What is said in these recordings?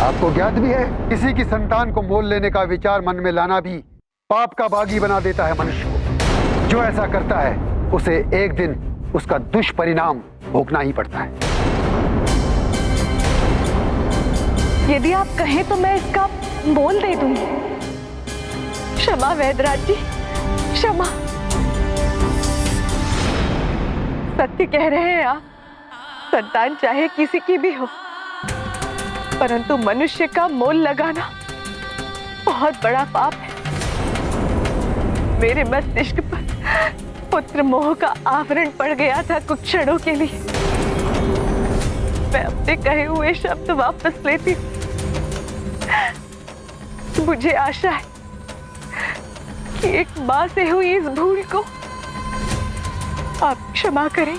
आपको ज्ञात भी है, किसी की संतान को मोल लेने का विचार मन में लाना भी पाप का बागी बना देता है मनुष्य को। जो ऐसा करता है उसे एक दिन उसका दुष्परिणाम भोगना ही पड़ता है। यदि आप कहें तो मैं इसका मोल दे दूंगी। क्षमा वैद्यराज जी, क्षमा। सत्य कह रहे हैं आप। संतान चाहे किसी की भी हो, परंतु मनुष्य का मोल लगाना बहुत बड़ा पाप है। मेरे मस्तिष्क पर पुत्र मोह का आवरण पड़ गया था कुछ क्षणों के लिए। मैं अपने कहे हुए शब्द वापस लेती हूँ। मुझे आशा है कि एक मां से हुई इस भूल को आप क्षमा करें।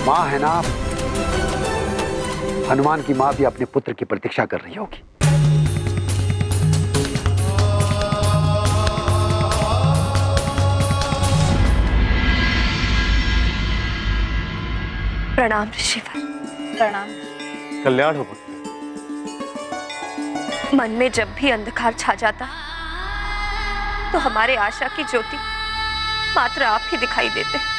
मां है ना आप? हनुमान की मां भी अपने पुत्र की प्रतीक्षा कर रही होगी। प्रणाम ऋषिवर। प्रणाम। कल्याण हो पुत्र। मन में जब भी अंधकार छा जाता तो हमारे आशा की ज्योति मात्र आप ही दिखाई देते हैं।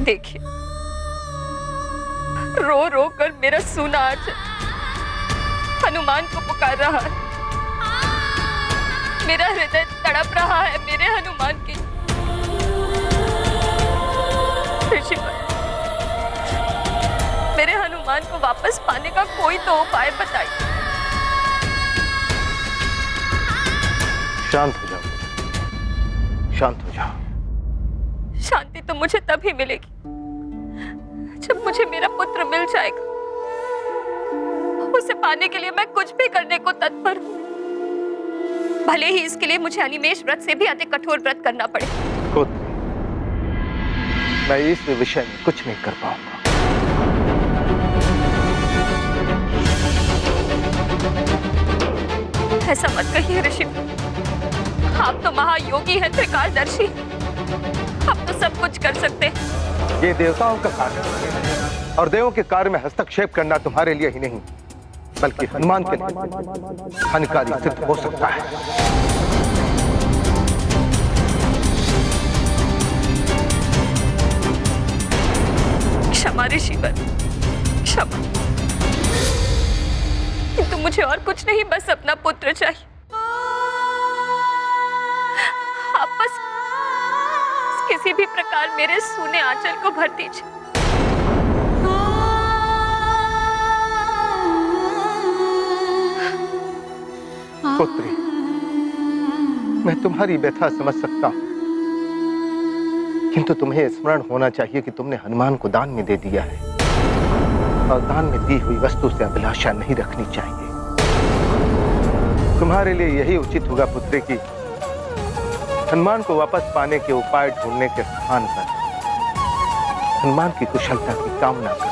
देखिए, रो रो कर मेरा सूना आंचल हनुमान को पुकार रहा है। मेरा हृदय तड़प रहा है मेरे हनुमान के। मेरे हनुमान को वापस पाने का कोई तो उपाय बताइए। शांत हो जाओ, शांत हो जाओ। शांति तो मुझे तभी मिलेगी जब मुझे मेरा पुत्र मिल जाएगा। उसे पाने के लिए मैं कुछ भी करने को तत्पर हूँ, भले ही इसके लिए मुझे अनिमेष व्रत से भी अधिक कठोर व्रत करना पड़े। पुत्र, मैं इस विषय में कुछ नहीं कर पाऊंगा। ऐसा मत कहिए ऋषि। आप तो महायोगी हैं, त्रिकालदर्शी। आप तो सब कुछ कर सकते हैं। ये देवताओं का कार्य है और देवों के कार्य में हस्तक्षेप करना तुम्हारे लिए ही नहीं बल्कि हनुमान के लिए हानिकारी सिद्ध हो सकता है। क्षमा ऋषिवर, क्षमा। किंतु मुझे और कुछ नहीं, बस अपना पुत्र चाहिए। आप बस किसी भी प्रकार मेरे सूने आंचल को भर दीजिए। पुत्री, मैं तुम्हारी व्यथा समझ सकता हूं, किंतु तुम्हें स्मरण होना चाहिए कि तुमने हनुमान को दान में दे दिया है और दान में दी हुई वस्तु से अभिलाषा नहीं रखनी चाहिए। तुम्हारे लिए यही उचित होगा पुत्री कि हनुमान को वापस पाने के उपाय ढूंढने के स्थान पर हनुमान की कुशलता की कामना करो।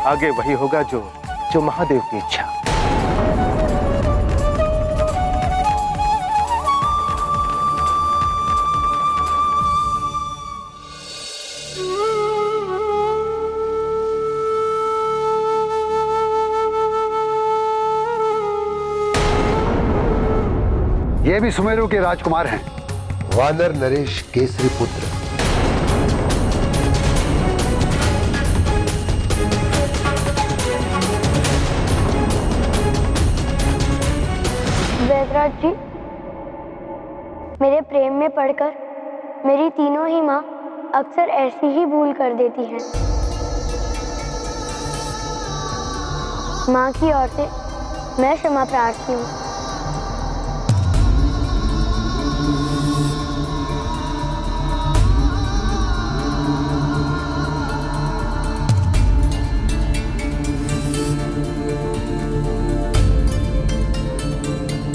आगे वही होगा जो महादेव की इच्छा। ये भी सुमेरु के राजकुमार हैं, वानर नरेश केसरी पुत्र। वैद्यराज जी, मेरे प्रेम में पड़कर मेरी तीनों ही माँ अक्सर ऐसी ही भूल कर देती हैं। माँ की ओर से मैं क्षमा प्रार्थी हूँ।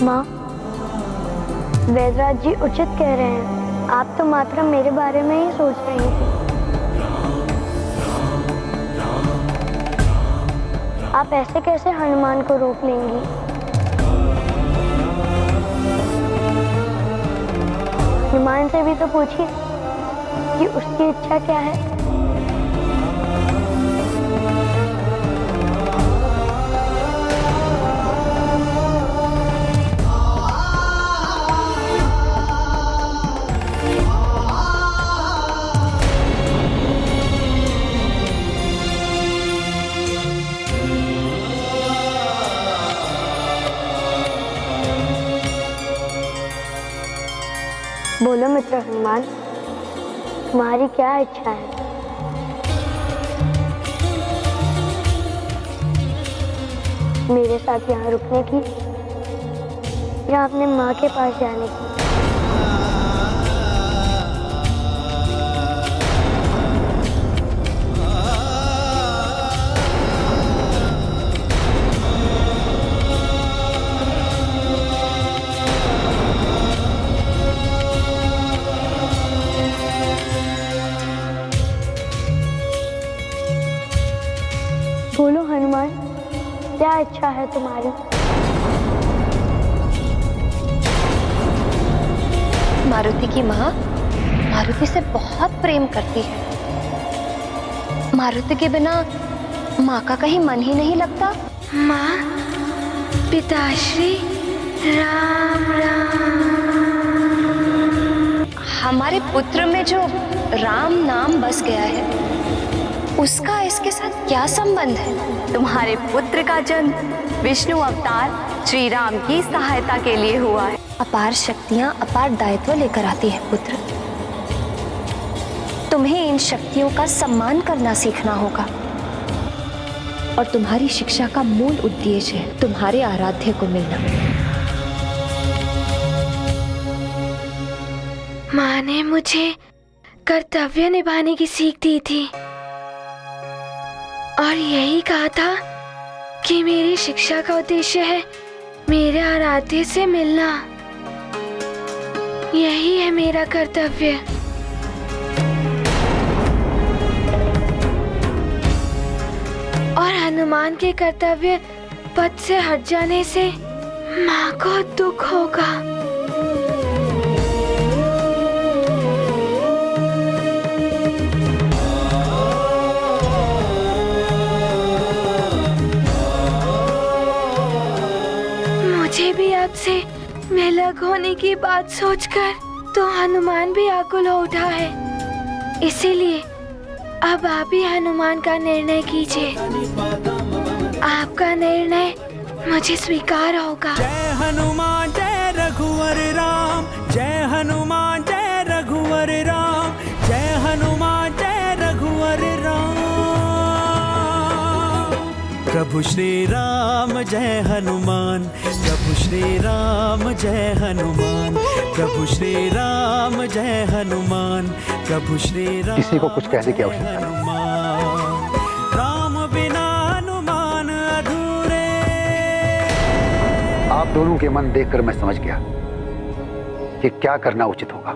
माँ, वैद्यराज जी उचित कह रहे हैं। आप तो मात्र मेरे बारे में ही सोच रही थी। आप ऐसे कैसे हनुमान को रोक लेंगी? हनुमान से भी तो पूछिए कि उसकी इच्छा क्या है। बोलो मित्र हनुमान, तुम्हारी क्या इच्छा है? मेरे साथ यहाँ रुकने की या अपने माँ के पास जाने की? बोलो हनुमान, क्या इच्छा है तुम्हारी? मारुति की माँ मारुति से बहुत प्रेम करती है। मारुति के बिना माँ का कहीं मन ही नहीं लगता। माँ, पिताश्री, राम राम। हमारे पुत्र में जो राम नाम बस गया है, उसका इसके साथ क्या संबंध है? तुम्हारे पुत्र का जन्म विष्णु अवतार श्री राम की सहायता के लिए हुआ है। अपार शक्तियाँ अपार दायित्व लेकर आती है पुत्र। तुम्हें इन शक्तियों का सम्मान करना सीखना होगा। और तुम्हारी शिक्षा का मूल उद्देश्य है तुम्हारे आराध्य को मिलना। माँ ने मुझे कर्तव्य निभाने की सीख दी थी और यही कहा था कि मेरी शिक्षा का उद्देश्य है मेरे आराध्य से मिलना। यही है मेरा कर्तव्य। और हनुमान के कर्तव्य पद से हट जाने से माँ को दुख होगा। मुझे भी आपसे अलग होने की बात सोचकर तो हनुमान भी आकुल हो उठा है। इसीलिए अब आप ही हनुमान का निर्णय कीजिए। आपका निर्णय मुझे स्वीकार होगा। जय हनुमान जय रघुवर राम, जय हनुमान जय रघुवर राम, जय हनुमान जय रघुवर राम। प्रभु श्री राम जय हनुमान, प्रभु श्री राम जय हनुमान, प्रभु श्री राम जय हनुमान, प्रभु श्री राम। किसी को कुछ कहने की आवश्यकता नहीं। हनुमान, राम बिना हनुमान अधूरे। आप दोनों के मन देखकर मैं समझ गया कि क्या करना उचित होगा।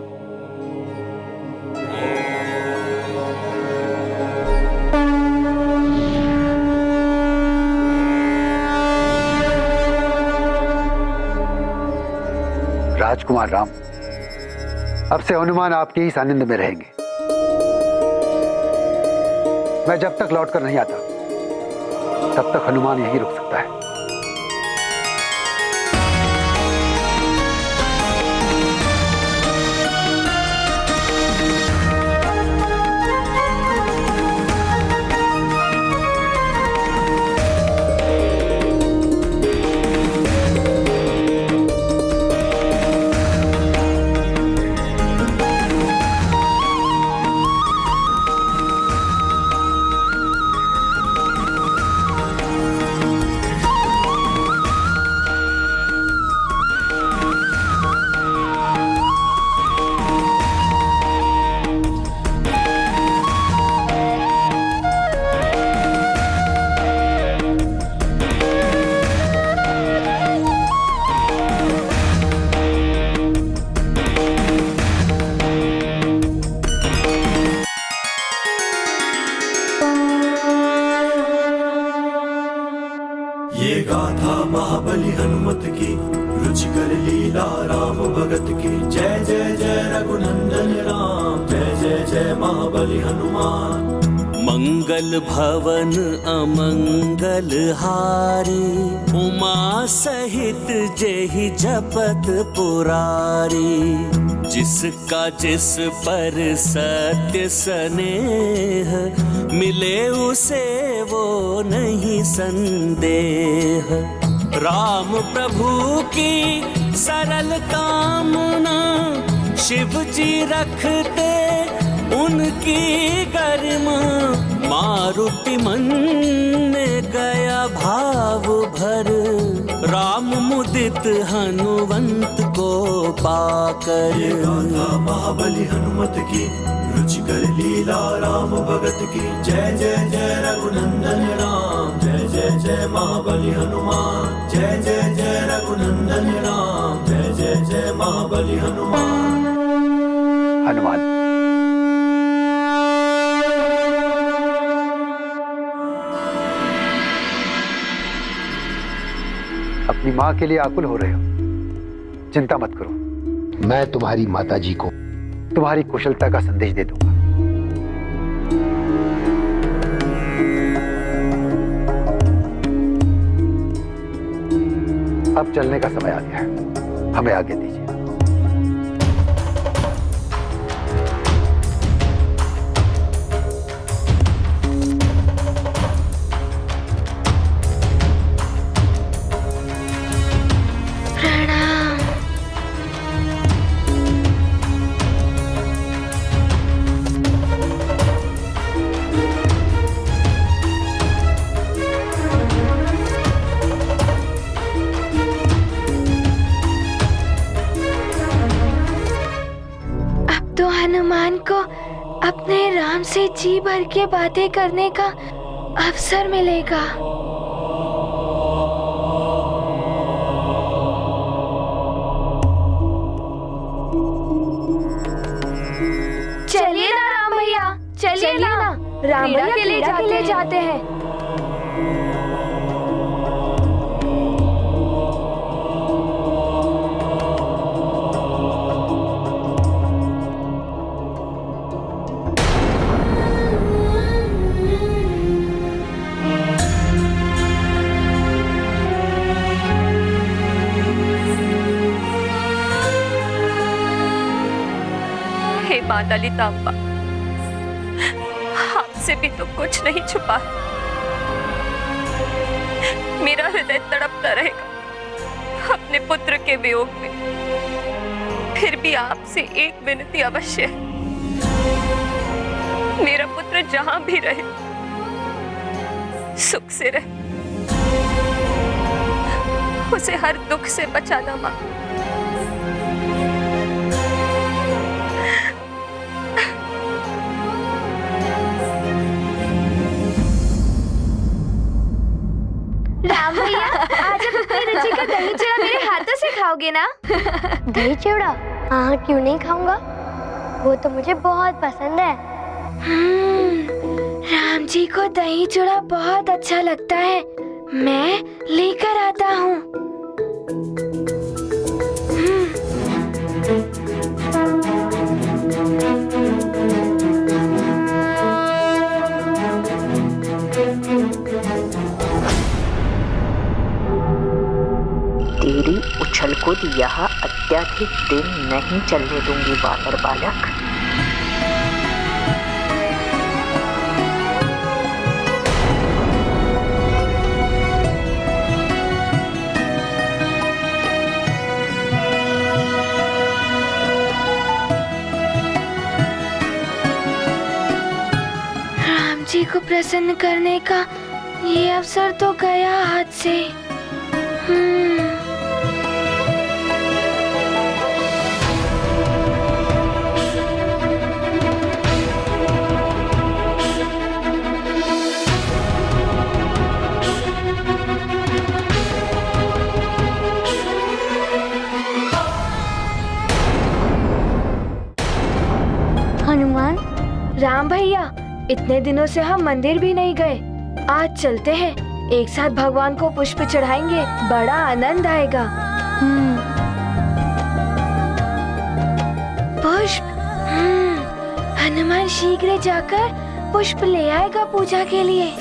राजकुमार राम, अब से हनुमान आपके ही सानिध्य में रहेंगे। मैं जब तक लौटकर नहीं आता तब तक हनुमान यहीं रुक सकता है। ये गाथा महाबली हनुमत की, रुचिकर लीला राम भगत की। जय जय जय रघुनंदन राम, जय जय जय महाबली हनुमान। मंगल भवन अमंगल हारी, उमा सहित जेहि जपत पुरारी। जिसका जिस पर सत्य स्नेह, मिले उसे वो नहीं संदेह। राम प्रभु की सरल कामना, शिव जी रखते उनकी गरिमा। मारुति मन में गया भाव भर, राम मुदित हनुमंत को पाकर। ये गाथा महाबली हनुमत की, रुचिकर लीला राम भगत की। जय जय जय रघुनंदन राम, जय जय जय महाबली हनुमान। जय जय जय रघुनंदन राम, जय जय जय महाबली हनुमान। हनुमान, अपनी माँ के लिए आकुल हो रहे हो, चिंता मत करो। मैं तुम्हारी माताजी को तुम्हारी कुशलता का संदेश दे दूंगा। अब चलने का समय आ गया है, हमें आगे दीजिए। हनुमान को अपने राम से जी भर के बातें करने का अवसर मिलेगा। चलिए ना राम भैया, चलिए ना, राम भैया के लिए जाते हैं। मां ललितांबा, आपसे भी तो कुछ नहीं छुपा। मेरा हृदय तड़पता रहेगा अपने पुत्र के वियोग में। फिर भी आपसे एक विनती अवश्य है, मेरा पुत्र जहां भी रहे सुख से रहे, उसे हर दुख से बचाना मां। राम भैया, आज आप अपनी रुचि का दही चिड़ा मेरे हाथों से खाओगे ना? दही चिवड़ा? हाँ, क्यों नहीं खाऊंगा, वो तो मुझे बहुत पसंद है। राम जी को दही चिड़ा बहुत अच्छा लगता है, मैं लेकर आता हूँ। तेरी उछल कूद यहाँ अत्यधिक दिन नहीं चलने दूंगी वानर बालक। राम जी को प्रसन्न करने का ये अवसर तो गया हाथ से। हनुमान, राम भैया, इतने दिनों से हम मंदिर भी नहीं गए, आज चलते हैं, एक साथ भगवान को पुष्प चढ़ाएंगे, बड़ा आनंद आएगा। पुष्प। हनुमान शीघ्र जाकर पुष्प ले आएगा पूजा के लिए।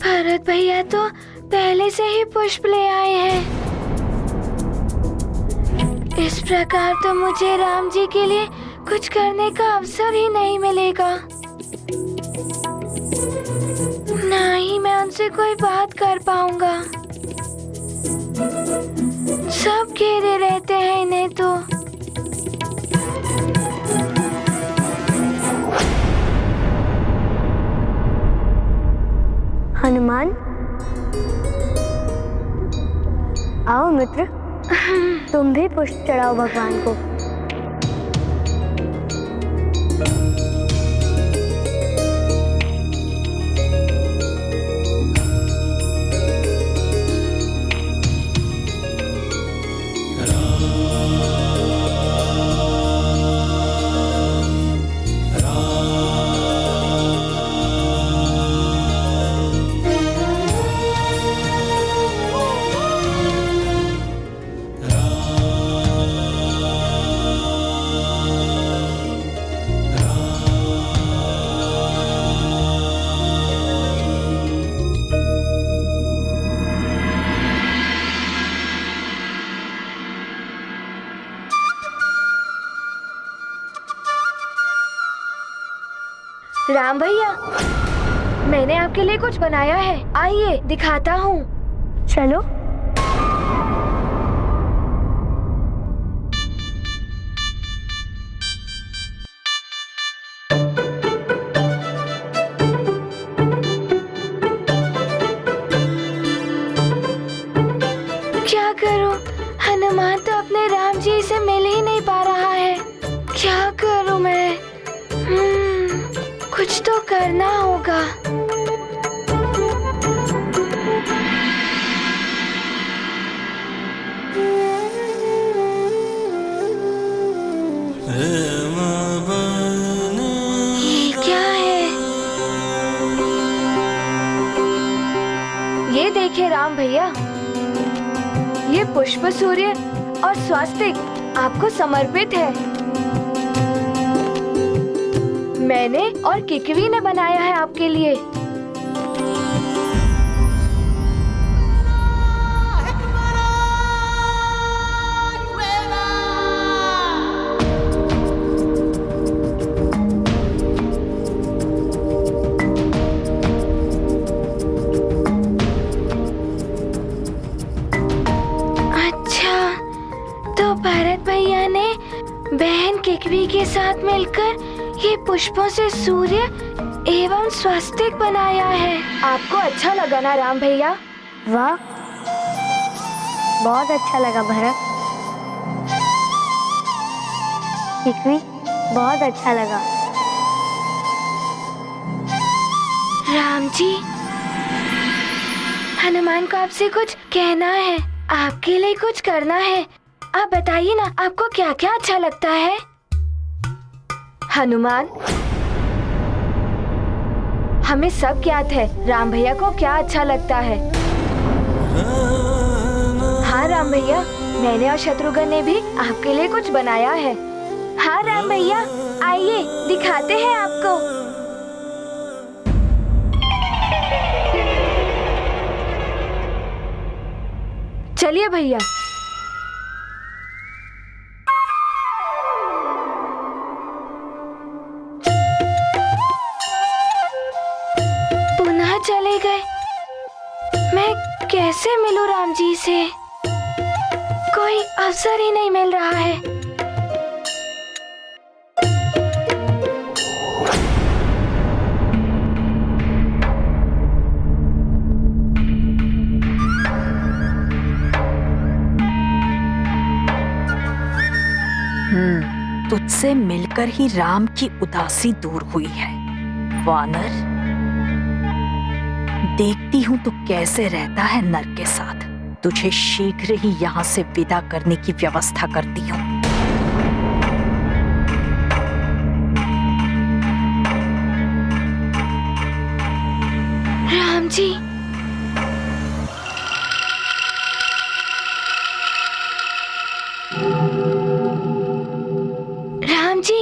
भरत भैया तो पहले से ही पुष्प ले आए हैं। इस प्रकार तो मुझे राम जी के लिए कुछ करने का अवसर ही नहीं मिलेगा। ना ही मैं उनसे कोई बात कर पाऊंगा। सब घेरे रहते हैं इन्हें तो। हनुमान, आओ मित्र, तुम भी पुष्प चढ़ाओ भगवान को। राम भैया, मैंने आपके लिए कुछ बनाया है, आइए दिखाता हूँ। चलो। क्या करूँ, हनुमान तो अपने राम जी से मिल ही नहीं पा रहा है। क्या करूँ मैं? कुछ तो करना होगा। ये क्या है? ये देखिए राम भैया, ये पुष्प सूर्य और स्वास्तिक आपको समर्पित है। मैंने और किकवी ने बनाया है आपके लिए। अच्छा, तो भरत भैया ने बहन किकवी के साथ मिलकर ये पुष्पों से सूर्य एवं स्वास्तिक बनाया है। आपको अच्छा लगा ना राम भैया? वाह, बहुत अच्छा लगा भरत। किकवी, बहुत अच्छा लगा। राम जी, हनुमान को आपसे कुछ कहना है, आपके लिए कुछ करना है। आप बताइए ना, आपको क्या क्या अच्छा लगता है? हनुमान, हमें सब ज्ञात है राम भैया को क्या अच्छा लगता है। हाँ राम भैया, मैंने और शत्रुघ्न ने भी आपके लिए कुछ बनाया है। हाँ राम भैया, आइए दिखाते हैं आपको। चलिए भैया। पुनः चले गए। मैं कैसे मिलूं राम जी से? कोई अवसर ही नहीं मिल रहा है। तुझसे मिलकर ही राम की उदासी दूर हुई है वानर। देखती हूं तू कैसे रहता है नर के साथ। तुझे शीघ्र ही यहाँ से विदा करने की व्यवस्था करती हूँ। राम जी, राम जी,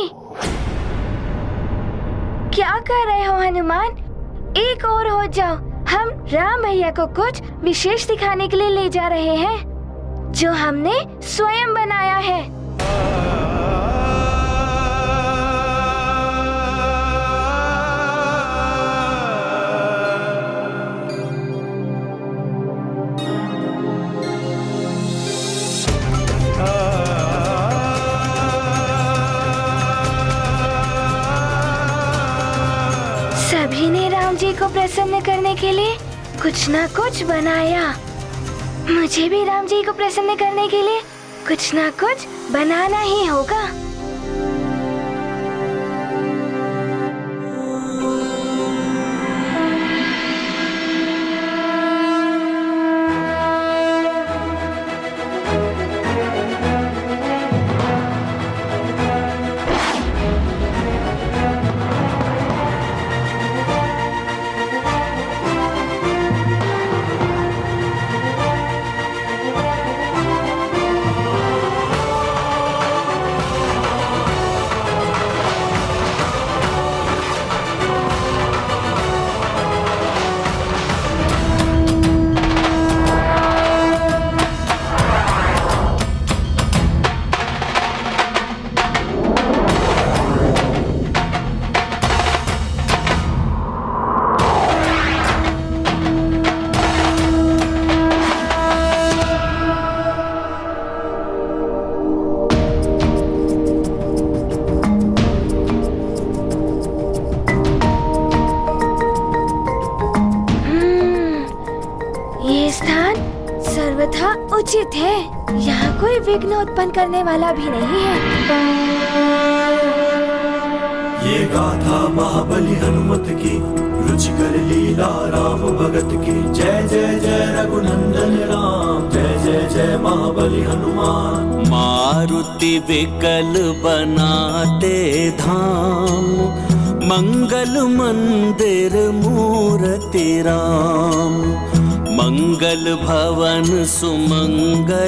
क्या कर रहे हो हनुमान? एक और हो जाओ। हम राम भैया को कुछ विशेष दिखाने के लिए ले जा रहे हैं जो हमने स्वयं बनाया है। सभी ने राम जी को प्रसन्न करने के लिए कुछ ना कुछ बनाया। मुझे भी राम जी को प्रसन्न करने के लिए कुछ ना कुछ बनाना ही होगा। सर्वथा उचित है। यहाँ कोई विघ्न उत्पन्न करने वाला भी नहीं है। ये गाथा महाबली हनुमत की, रुचिकर लीला राम भगत की। जय जय जय रघुनंदन राम, जय जय जय महाबली हनुमान। मारुति विकल बनाते धाम, मंगल मंदिर मूर्ति राम। मंगल भवन सुमंगलकारी,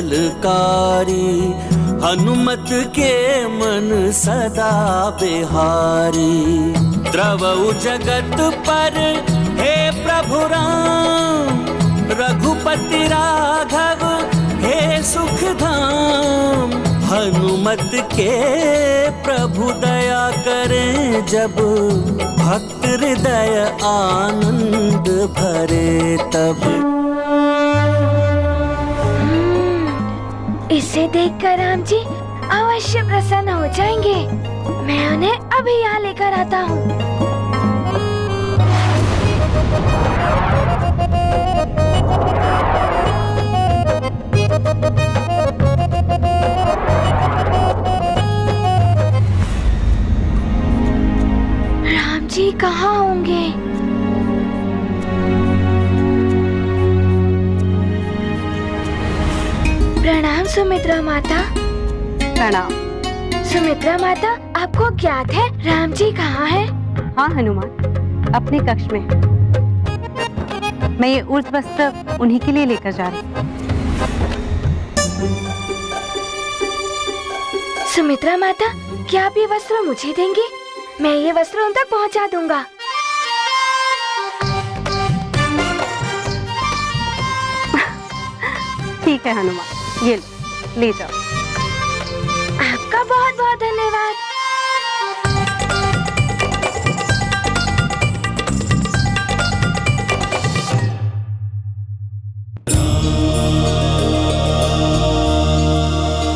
हनुमत के मन सदा बिहारी। द्रवउ जगत पर हे प्रभु राम, रघुपति राघव हे सुख धाम। हनुमत के प्रभु दया करें जब, भक्त हृदय आनंद भरे तब। इसे देखकर राम जी अवश्य प्रसन्न हो जाएंगे। मैं उन्हें अभी यहाँ लेकर आता हूँ। राम जी कहाँ होंगे? प्रणाम सुमित्रा माता। प्रणाम। सुमित्रा माता, आपको ज्ञात है राम जी कहाँ हैं? हाँ हनुमान, अपने कक्ष में। मैं ये उर्ध वस्त्र उन्हीं के लिए लेकर जा रही हूँ। सुमित्रा माता, क्या आप ये वस्त्र मुझे देंगे? मैं ये वस्त्र उन तक पहुँचा दूंगा। ठीक है हनुमान, ये ले जाओ। आपका बहुत बहुत धन्यवाद।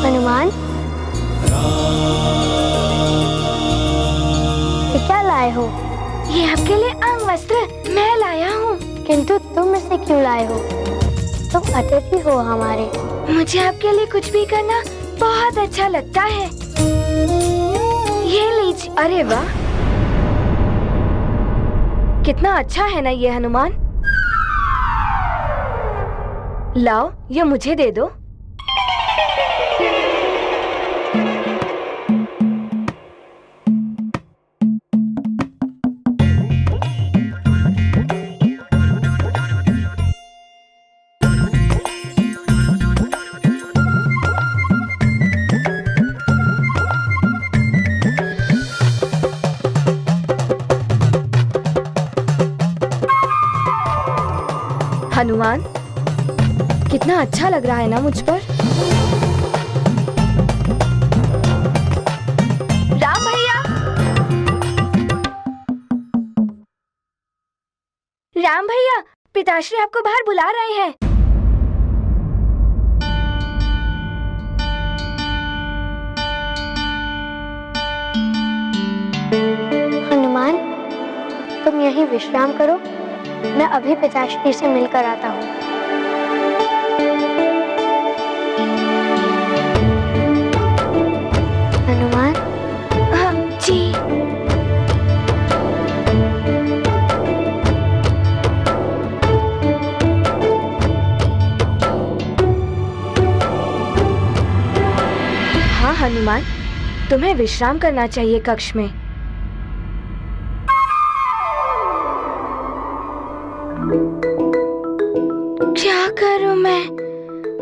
हनुमान, ये क्या लाए हो? ये आपके लिए अंग वस्त्र मैं लाया हूँ। किंतु तुम इसे क्यों लाए हो? तुम अतिथि हो हमारे। मुझे आपके लिए कुछ भी करना बहुत अच्छा लगता है। ये लीजिए। अरे वाह, कितना अच्छा है ना ये हनुमान। लाओ, ये मुझे दे दो। हनुमान, कितना अच्छा लग रहा है ना मुझ पर। राम भैया, राम भैया, पिताश्री आपको बाहर बुला रहे हैं। हनुमान, तुम यहीं विश्राम करो, मैं अभी पिताश्री से मिलकर आता हूँ। हनुमान। हाँ जी। हाँ हनुमान, तुम्हें विश्राम करना चाहिए कक्ष में। क्या करूं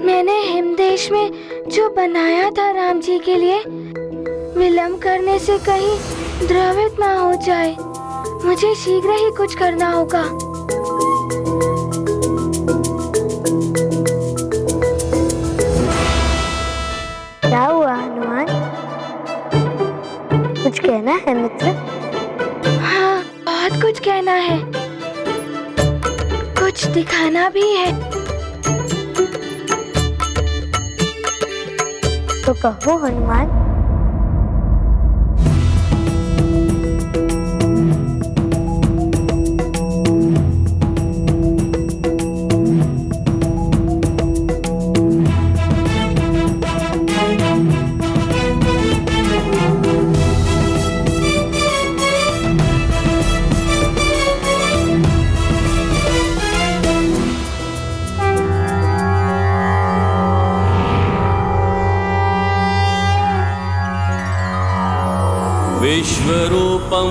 मैंने हिमदेश में जो बनाया था राम जी के लिए, विलंब करने से कहीं द्रवित ना हो जाए। मुझे शीघ्र ही कुछ करना होगा। क्या हुआ हनुमान? कुछ कहना है मित्र? हाँ, बहुत कुछ कहना है, कुछ दिखाना भी है। तो कहो हनुमान। विश्वरूपं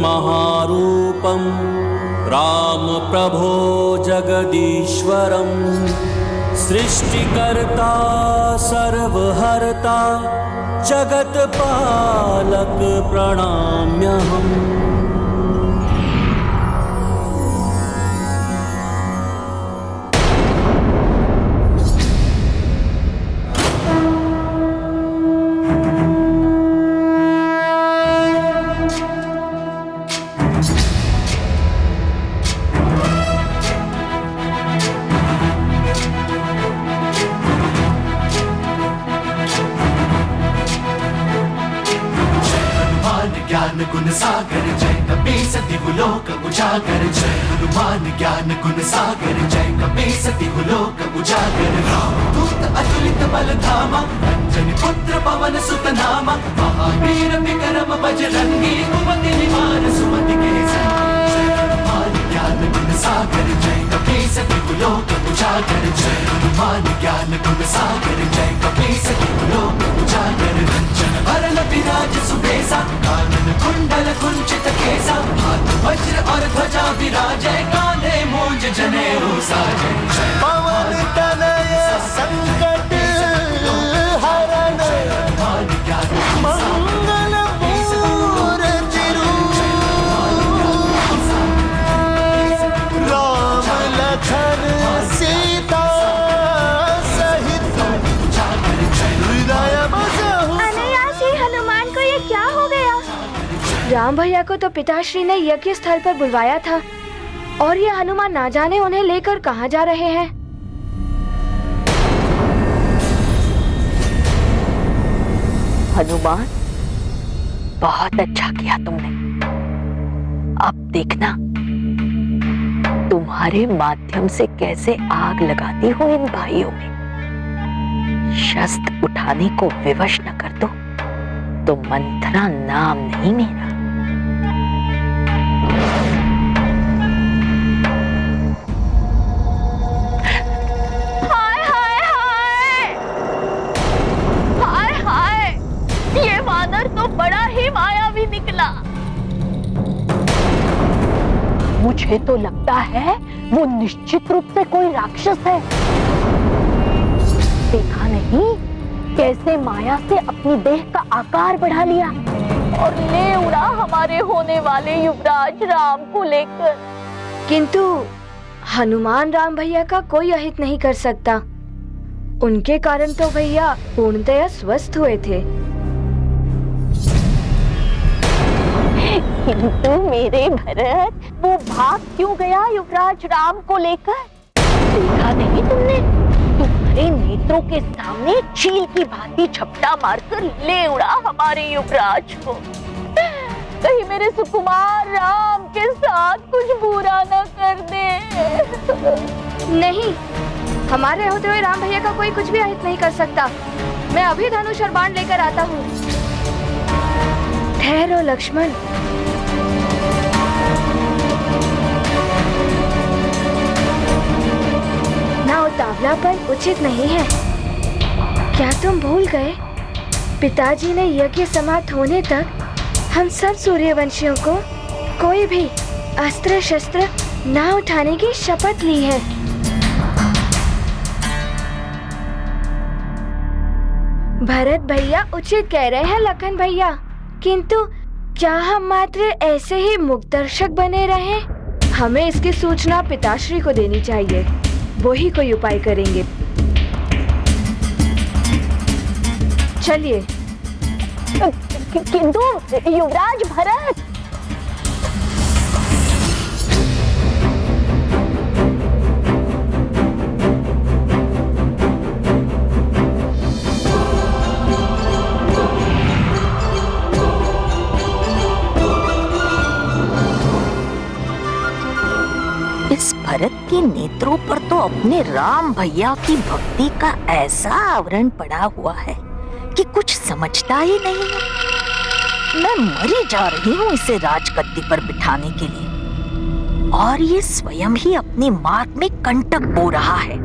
महारूपं राम प्रभो जगदीश्वरं सृष्टिकर्ता सर्वहर्ता जगत्पालक प्रणम्यहम्। ज्ञान गुण सागर जय कपीस दिवलोक उजागर। जय हनुमान ज्ञान गुण सागर जय कपीस दिवलोक उजागर। रामदूत अतुलित बल धामा अंजनी पुत्र पवन सुत नामा। महावीर विक्रम बजरंगी कुमति निवार सुमति के संगी। जय हनुमान ज्ञान गुण सागर जय कपीस दिवलोक उजागर। जय हनुमान ज्ञान गुण सागर जय कपीस दिवलोक उजागर। रंजन भरन विराज सुबेसा कानन कुंडल कुंचित केसा। हाथ वज्र और ध्वजा विराजै कांधे मूंज जनेऊ साजै। पवन तनय संकट हरण मंगल मूर्ति रूप। राम लखन सीता सहित हृदय बसहु। अनायास ही हनुमान को ये क्या हो गया? राम भैया को तो पिताश्री ने यज्ञ स्थल पर बुलवाया था, और ये हनुमान ना जाने उन्हें लेकर कहाँ जा रहे हैं। हनुमान, बहुत अच्छा किया तुमने। अब देखना तुम्हारे माध्यम से कैसे आग लगाती हो इन भाइयों में। शस्त्र उठाने को विवश न कर दो तो मंथरा नाम नहीं मेरा। हाय हाय हाय हाय हाय, ये वानर तो बड़ा ही मायावी निकला। मुझे तो लगता है वो निश्चित रूप से कोई राक्षस है। देखा नहीं कैसे माया से अपनी देह का आकार बढ़ा लिया और ले उड़ा हमारे होने वाले युवराज राम को लेकर। किंतु हनुमान राम भैया का कोई अहित नहीं कर सकता। उनके कारण तो भैया पूर्णतया स्वस्थ हुए थे। किंतु मेरे भरत, वो भाग क्यों गया युवराज राम को लेकर? देखा नहीं तुमने? तुम्हारे नेत्रों के सामने चील की भांति झपटा मारकर ले उड़ा हमारे युवराज को। कहीं मेरे सुकुमार राम के साथ कुछ बुरा न कर दे। नहीं, हमारे होते हुए राम भैया का कोई कुछ भी अहित नहीं कर सकता। मैं अभी धनुष और बाण लेकर आता हूँ। ठहरो लक्ष्मण। ना उतावलापन उचित नहीं है। क्या तुम भूल गए? पिताजी ने यज्ञ समाप्त होने तक हम सब सूर्यवंशियों को कोई भी अस्त्र शस्त्र ना उठाने की शपथ ली है। भरत भैया उचित कह रहे हैं लखन भैया, किंतु क्या हम मात्र ऐसे ही मुक्तदर्शक बने रहे? हमें इसकी सूचना पिताश्री को देनी चाहिए। वो ही कोई उपाय करेंगे। चलिए। किंतु युवराज भरत, इस भरत के नेत्रों पर तो अपने राम भैया की भक्ति का ऐसा आवरण पड़ा हुआ है कि कुछ समझता ही नहीं है। मैं मरी जा रही हूँ इसे राजगद्दी पर बिठाने के लिए, और ये स्वयं ही अपने मार्ग में कंटक बो रहा है।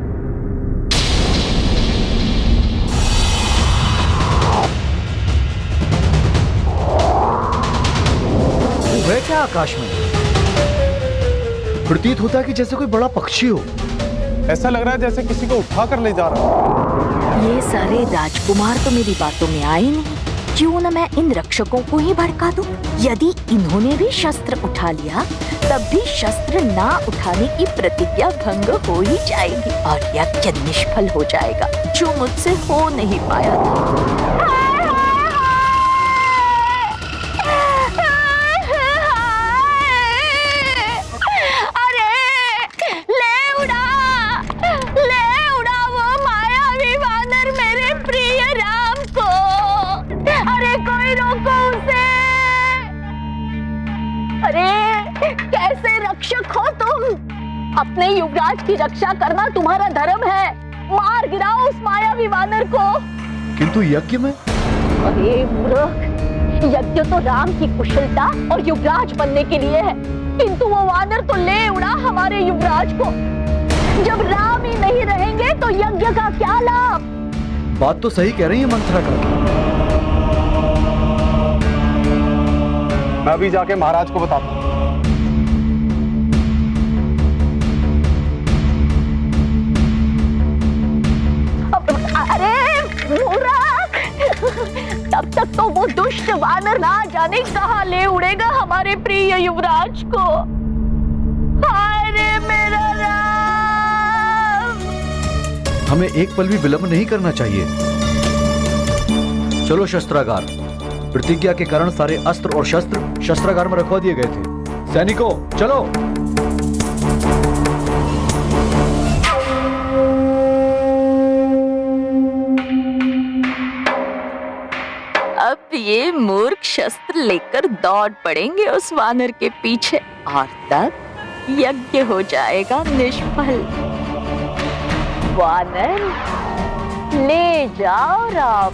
वह क्या आकाश में प्रतीत होता है कि जैसे कोई बड़ा पक्षी हो। ऐसा लग रहा है जैसे किसी को उठा कर ले जा रहा। ये सारे राजकुमार तो मेरी बातों में आए नहीं। क्यों न मैं इन रक्षकों को ही भड़का दूं? यदि इन्होंने भी शस्त्र उठा लिया, तब भी शस्त्र ना उठाने की प्रतिज्ञा भंग हो ही जाएगी और यज्ञ निष्फल हो जाएगा, जो मुझसे हो नहीं पाया था। कैसे रक्षक हो तुम? अपने युवराज की रक्षा करना तुम्हारा धर्म है। मार गिराओ उस मायावी वानर को। किंतु यज्ञ में? अरे मूर्ख, यज्ञ तो राम की कुशलता और युवराज बनने के लिए है, किंतु वो वानर तो ले उड़ा हमारे युवराज को। जब राम ही नहीं रहेंगे तो यज्ञ का क्या लाभ? बात तो सही कह रही है मंथरा का। मैं अभी जाके महाराज को बताता हूँ। अरे मूर्ख, तब तक तो वो दुष्ट वानर ना जाने कहाँ ले उड़ेगा हमारे प्रिय युवराज को। हाय रे मेरा राम! हमें एक पल भी विलंब नहीं करना चाहिए। चलो शस्त्रागार। प्रतिज्ञा के कारण सारे अस्त्र और शस्त्र शस्त्रागार में रखवा दिए गए थे। सैनिकों चलो। अब ये मूर्ख शस्त्र लेकर दौड़ पड़ेंगे उस वानर के पीछे, और तब यज्ञ हो जाएगा निष्फल। वानर ले जाओ राम।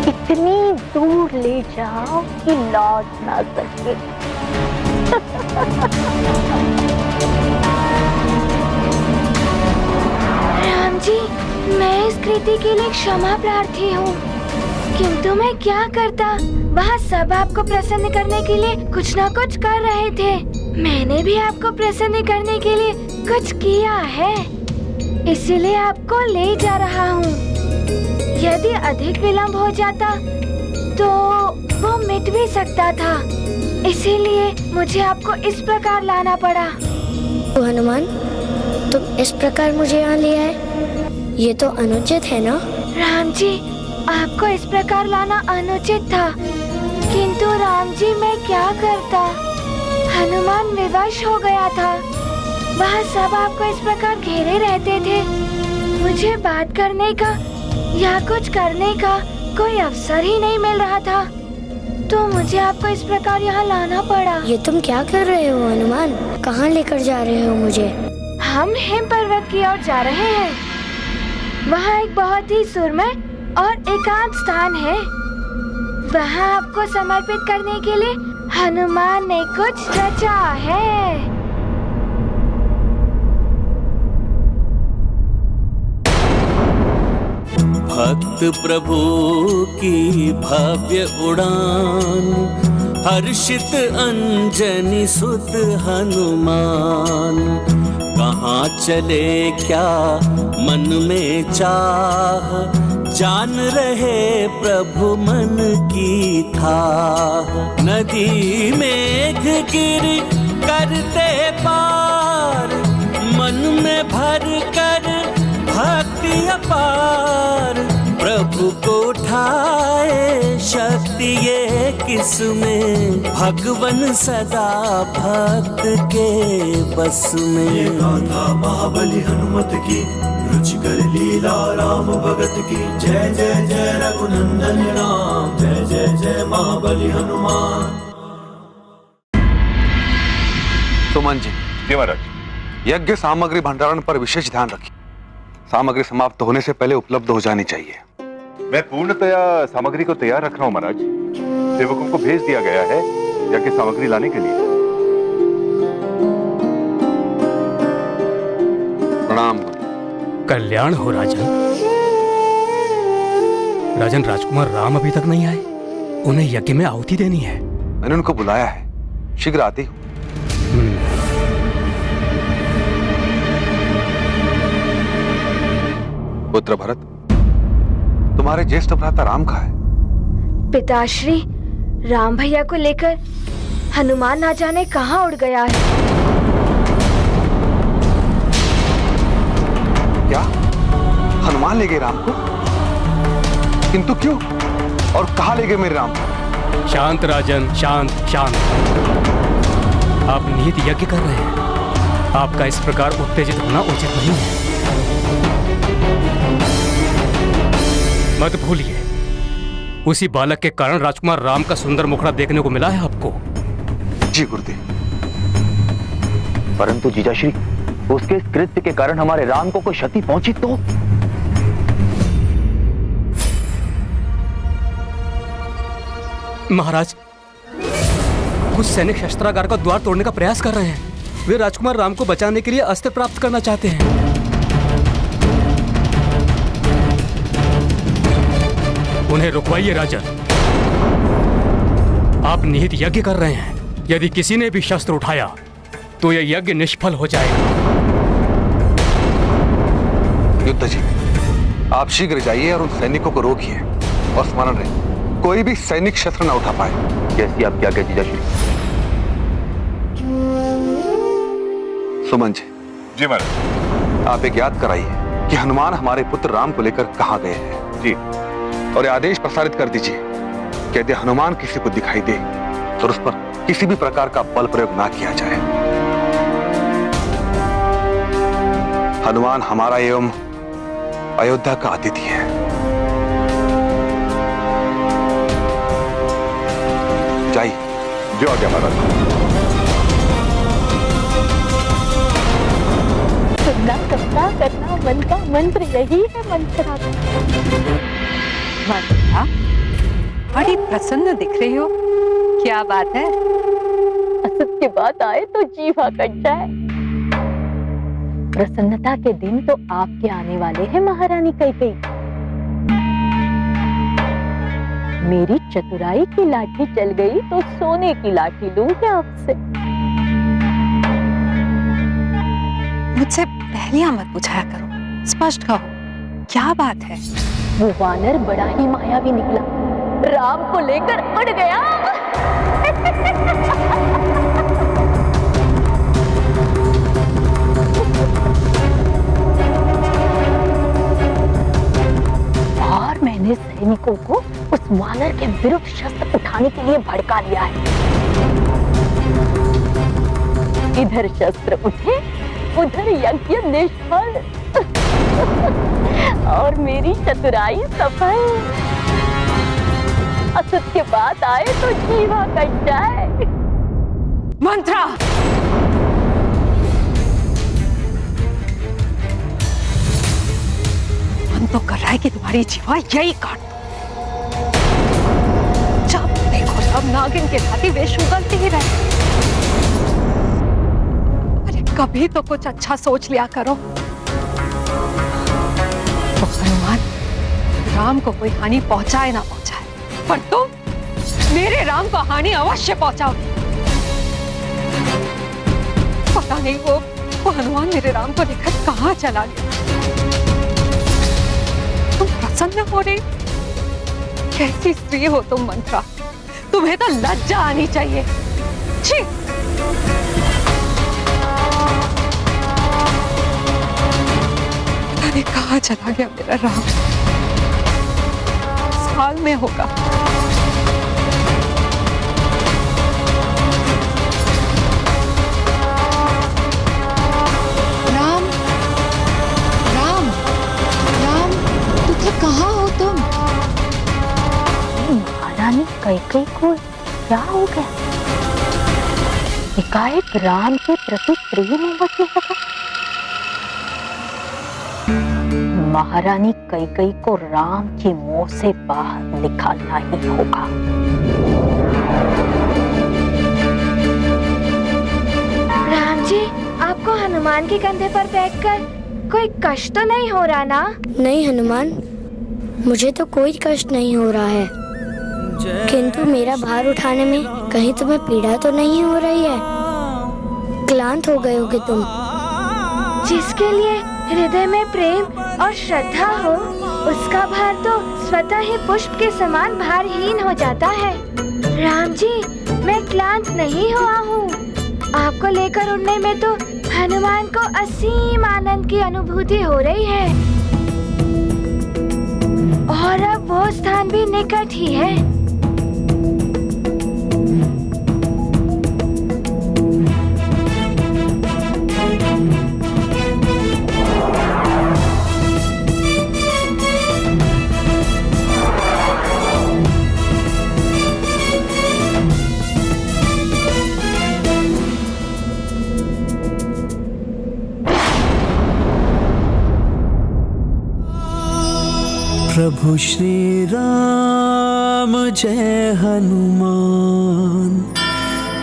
इतने इतनी दूर ले जाओ कि लौट ना सके। राम जी, मैं इस कृति के लिए क्षमा प्रार्थी हूँ, किंतु मैं क्या करता, वहाँ सब आपको प्रसन्न करने के लिए कुछ न कुछ कर रहे थे। मैंने भी आपको प्रसन्न करने के लिए कुछ किया है, इसीलिए आपको ले जा रहा हूँ। यदि अधिक विलंब हो जाता तो वो मिट भी सकता था, इसीलिए मुझे आपको इस प्रकार लाना पड़ा। तो हनुमान, तुम इस प्रकार मुझे यहाँ ले आए, ये तो अनुचित है ना? राम जी, आपको इस प्रकार लाना अनुचित था, किंतु राम जी मैं क्या करता, हनुमान विवश हो गया था। वहाँ सब आपको इस प्रकार घेरे रहते थे, मुझे बात करने का या कुछ करने का कोई अवसर ही नहीं मिल रहा था, तो मुझे आपको इस प्रकार यहाँ लाना पड़ा। ये तुम क्या कर रहे हो हनुमान? कहाँ लेकर जा रहे हो मुझे? हम हिम पर्वत की ओर जा रहे हैं। वहाँ एक बहुत ही सुरम्य और एकांत स्थान है, वहाँ आपको समर्पित करने के लिए हनुमान ने कुछ रचा है। भक्त प्रभु की भव्य उड़ान, हर्षित अंजनी सुत हनुमान। कहाँ चले क्या मन में चाह, जान रहे प्रभु मन की थाह। नदी मेघ गिर करते पार, मन में भर कर भक्ति अपार। प्रभु को उठाए शक्ति ये किसमें, भगवन सदा भक्त के बस में। ये गाथा महाबली हनुमत की, रुचिकर लीला राम भगत की। जय जय जय रघुनंदन राम, जय जय जय महाबली हनुमान। सुमन जी, जी महाराज। यज्ञ सामग्री भंडारण पर विशेष ध्यान रखिए। सामग्री समाप्त होने से पहले उपलब्ध हो जानी चाहिए। मैं पूर्णतया सामग्री को तैयार रख रहा हूँ महाराज। सेवकों को भेज दिया गया है यज्ञ सामग्री लाने के लिए। प्रणाम। कल्याण हो राजन। राजन, राजकुमार राम अभी तक नहीं आए, उन्हें यज्ञ में आहुति देनी है। मैंने उनको बुलाया है, शीघ्र आती हूँ। पुत्र भरत, तुम्हारे ज्येष्ठ भ्राता राम कहाँ है? पिताश्री, राम भैया को लेकर हनुमान ना जाने कहाँ उड़ गया है। क्या हनुमान ले गए राम को? किंतु क्यों और कहाँ ले गए मेरे राम को? शांत राजन, शांत शांत। आप निहित यज्ञ कर रहे हैं, आपका इस प्रकार उत्तेजित होना उचित नहीं है। मत भूलिए, उसी बालक के कारण राजकुमार राम का सुंदर मुखड़ा देखने को मिला है आपको। जी गुरुदेव। परंतु जीजाश्री, उसके इस कृत्य के कारण हमारे राम को कोई क्षति पहुंची तो? महाराज, कुछ सैनिक शस्त्रागार का द्वार तोड़ने का प्रयास कर रहे हैं। वे राजकुमार राम को बचाने के लिए अस्त्र प्राप्त करना चाहते हैं। उन्हें रुकवाइए राजन। आप निहित यज्ञ कर रहे हैं, यदि किसी ने भी शस्त्र उठाया तो यह यज्ञ निष्फल हो जाएगा। युद्ध जी, आप शीघ्र जाइए और उन सैनिकों को रोकिए और स्मरण रहे, कोई भी सैनिक शस्त्र न उठा पाए। जैसी आप क्या कहते जीजाश्री। सुमन जी। जी महाराज। आप एक याद कराइए कि हनुमान हमारे पुत्र राम को लेकर कहाँ गए हैं। जी। और आदेश प्रसारित कर दीजिए कि यदि हनुमान किसी को दिखाई दे तो उस पर किसी भी प्रकार का बल प्रयोग ना किया जाए। हनुमान हमारा एवं अयोध्या का अतिथि है। जाइए। जो आ गया महाराज। सुनना करना करना मन का मंत्र यही है। मंत्र बड़ी प्रसन्न दिख रही हो, क्या बात है? असद के बाद आए तो जीवा कट जाए। प्रसन्नता के दिन तो आपके आने वाले हैं महारानी कैकेयी। मेरी चतुराई की लाठी चल गई तो सोने की लाठी लूंगी आपसे। मुझसे पहलियां मत पूछाया करो, स्पष्ट कहो, क्या बात है? वो वानर बड़ा ही मायावी निकला, राम को लेकर उड़ गया। और मैंने सैनिकों को उस वानर के विरुद्ध शस्त्र उठाने के लिए भड़का लिया है। इधर शस्त्र उठे, उधर यज्ञ निष्फल और मेरी चतुराई सफल। असद के बाद आए तो जीवा कट जाए। मंत्रा, मन तो कर रहा है कि तुम्हारी जीवा यही काट दो। जब देखो सब नागिन के भांति वेश उगलते ही रहे। अरे कभी तो कुछ अच्छा सोच लिया करो। तो हनुमान राम को कोई हानि पहुंचाए ना पहुंचाए, पर तुम मेरे राम को हानि अवश्य पहुंचाओगे। पता नहीं वो हनुमान मेरे राम को लेकर कहां चला गया। तुम प्रसन्न हो रही? कैसी स्त्री हो तुम मंत्रा, तुम्हें तो लज्जा आनी चाहिए। छी! पता नहीं कहां चला गया मेरा राम। साल में होगा। राम, राम, राम, कहाँ हो तुम? महारानी कैकेयी को क्या हो गया? एकाएक राम के प्रति प्रेम उमड़ने लगा। महारानी कैकेयी को राम की मोह से बाहर निकालना ही होगा। राम जी, आपको हनुमान के कंधे पर बैठकर कोई कष्ट तो नहीं हो रहा ना? नहीं हनुमान, मुझे तो कोई कष्ट नहीं हो रहा है, किंतु मेरा भार उठाने में कहीं तुम्हें पीड़ा तो नहीं हो रही है? क्लांत हो गए होगे तुम। जिसके लिए हृदय में प्रेम और श्रद्धा हो, उसका भार तो स्वतः ही पुष्प के समान भारहीन हो जाता है। राम जी, मैं क्लांत नहीं हुआ हूँ। आपको लेकर उड़ने में तो हनुमान को असीम आनंद की अनुभूति हो रही है, और अब वो स्थान भी निकट ही है। प्रभु श्री राम जय हनुमान,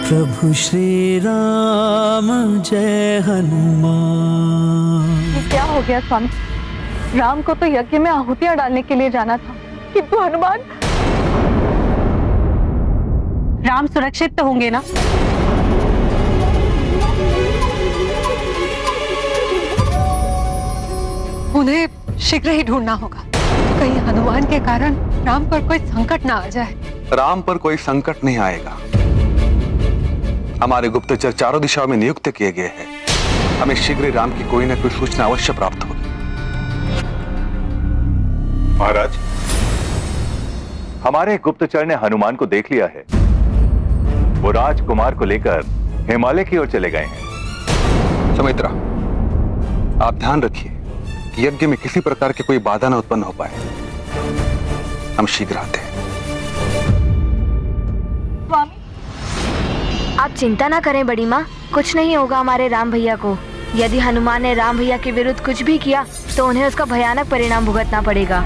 प्रभु श्री राम जय हनुमान। ये क्या हो गया स्वामी? राम को तो यज्ञ में आहुतियां डालने के लिए जाना था, किंतु हनुमान। राम सुरक्षित तो होंगे ना? उन्हें शीघ्र ही ढूंढना होगा, कहीं हनुमान के कारण राम पर कोई संकट ना आ जाए। राम पर कोई संकट नहीं आएगा। हमारे गुप्तचर चारों दिशाओं में नियुक्त किए गए हैं। हमें शीघ्र ही राम की कोई न कोई सूचना अवश्य प्राप्त होगी। महाराज, हमारे गुप्तचर ने हनुमान को देख लिया है। वो राजकुमार को लेकर हिमालय की ओर चले गए हैं। सुमित्रा, आप ध्यान रखिए कि यज्ञ में किसी प्रकार की कोई बाधा न उत्पन्न हो पाए। हम शीघ्र आते हैं। स्वामी, आप चिंता ना करें बड़ी माँ, कुछ नहीं होगा हमारे राम भैया को। यदि हनुमान ने राम भैया के विरुद्ध कुछ भी किया तो उन्हें उसका भयानक परिणाम भुगतना पड़ेगा।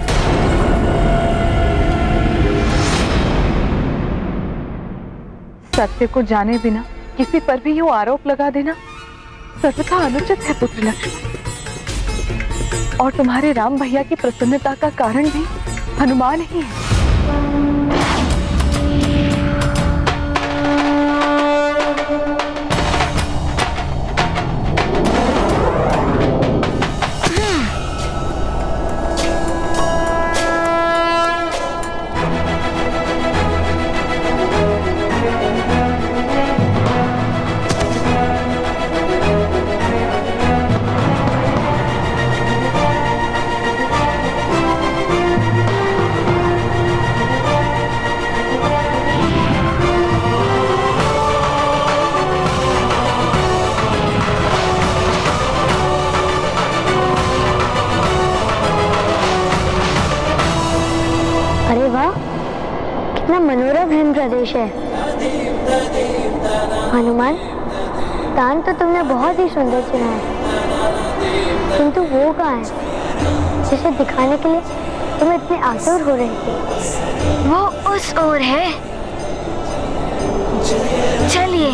सत्य को जाने बिना किसी पर भी यूं आरोप लगा देना सर्वथा अनुचित है पुत्र लक्ष्मण। और तुम्हारे राम भैया की प्रसन्नता का कारण भी हनुमान ही है। अरे वाह, कितना मनोरम हिम प्रदेश है। हनुमान, दान तो तुमने बहुत ही सुंदर चुना है, किंतु वो कहाँ है जिसे दिखाने के लिए तुम इतने आतुर हो रहे थे? वो उस ओर है, चलिए।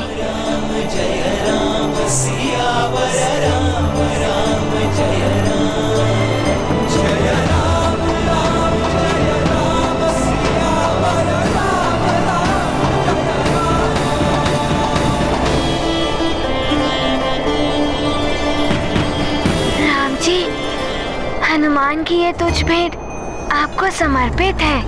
राम जी, हनुमान की ये तुच्छ भेंट आपको समर्पित है।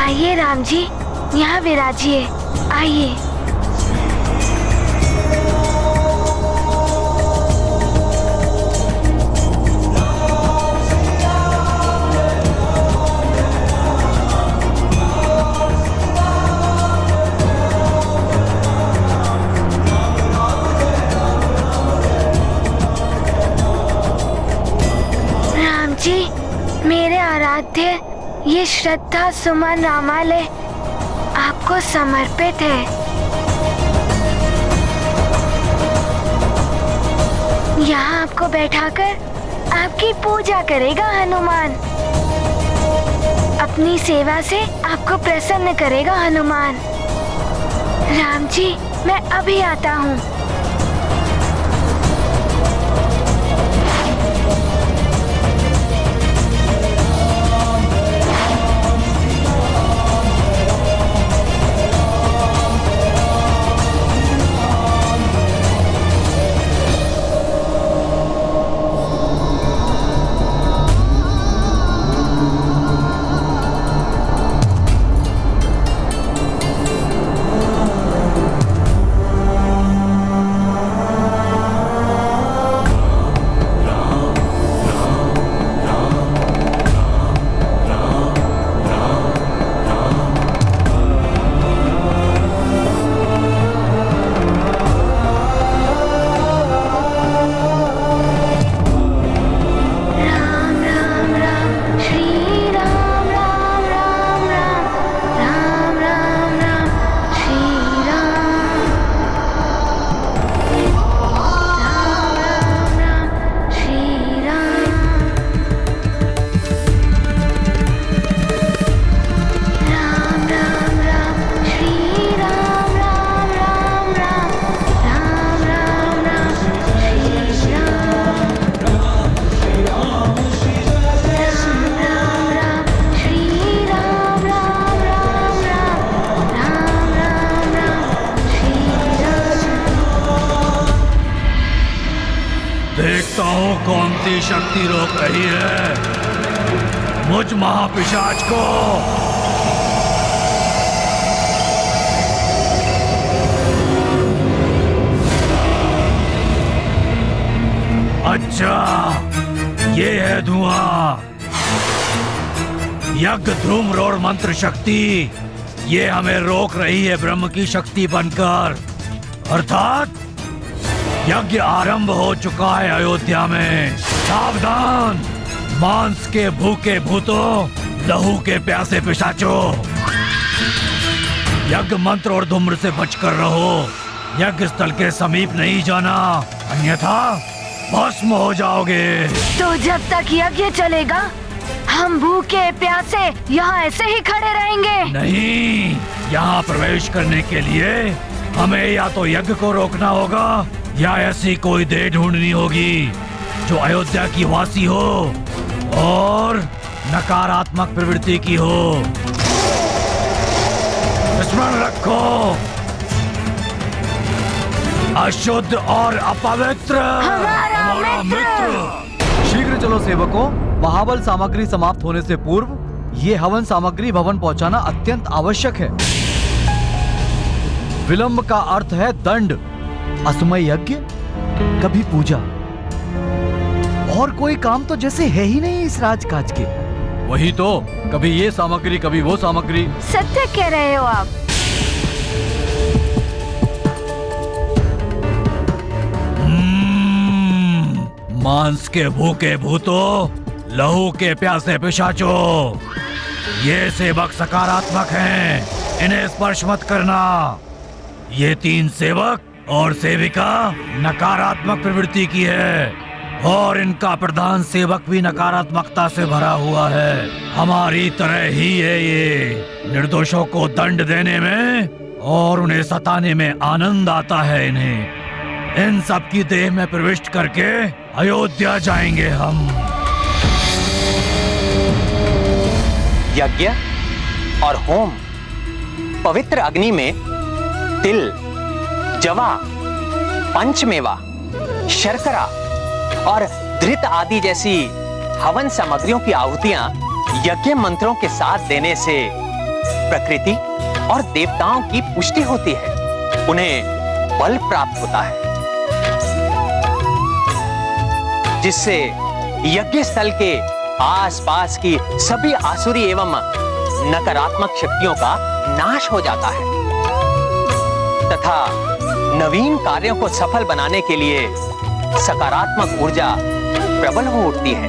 आइए राम जी, यहाँ विराजिए, आइए। राम जी, मेरे आराध्य ये श्रद्धा सुमन रामालय आपको समर्पित है। यहाँ आपको बैठाकर आपकी पूजा करेगा हनुमान। अपनी सेवा से आपको प्रसन्न करेगा हनुमान। राम जी, मैं अभी आता हूँ। देखता हूँ कौन सी शक्ति रोक रही है मुझ महापिशाच को। अच्छा, ये है धुआं। यज्ञ ध्रुम रोड़ मंत्र शक्ति ये हमें रोक रही है ब्रह्म की शक्ति बनकर। अर्थात यज्ञ आरंभ हो चुका है अयोध्या में। सावधान, मांस के भूखे भूतों, लहू के प्यासे पिशाचों। यज्ञ मंत्र और धूम्र से बचकर रहो। यज्ञ स्थल के समीप नहीं जाना, अन्यथा भस्म हो जाओगे। तो जब तक यज्ञ चलेगा हम भूखे प्यासे यहाँ ऐसे ही खड़े रहेंगे? नहीं, यहाँ प्रवेश करने के लिए हमें या तो यज्ञ को रोकना होगा या ऐसी कोई देह ढूंढनी होगी जो अयोध्या की वासी हो और नकारात्मक प्रवृत्ति की हो। स्मरण रखो, अशुद्ध और अपवित्र हमारा मित्र। शीघ्र चलो सेवकों, महाबल सामग्री समाप्त होने से पूर्व ये हवन सामग्री भवन पहुंचाना अत्यंत आवश्यक है। विलंब का अर्थ है दंड, असमय यज्ञ कभी पूजा, और कोई काम तो जैसे है ही नहीं इस राजकाज के। वही तो, कभी ये सामग्री कभी वो सामग्री। सत्य कह रहे हो आप। मांस के भूखे भूतों, लहू के प्यासे पिशाचों, ये सेवक सकारात्मक हैं, इन्हें स्पर्श मत करना। ये 3 सेवक और सेविका नकारात्मक प्रवृत्ति की है और इनका प्रधान सेवक भी नकारात्मकता से भरा हुआ है। हमारी तरह ही है ये। निर्दोषों को दंड देने में और उन्हें सताने में आनंद आता है इन्हें। इन सब की देह में प्रविष्ट करके अयोध्या जाएंगे हम। यज्ञ और होम पवित्र अग्नि में तिल, जवा, पंचमेवा, शर्करा और धृत आदि जैसी हवन सामग्रियों की आहुतियां यज्ञ मंत्रों के साथ देने से प्रकृति और देवताओं की पुष्टि होती है, उन्हें बल प्राप्त होता है, जिससे यज्ञ स्थल के आसपास की सभी आसुरी एवं नकारात्मक शक्तियों का नाश हो जाता है तथा नवीन कार्यों को सफल बनाने के लिए सकारात्मक ऊर्जा प्रबल हो उठती है।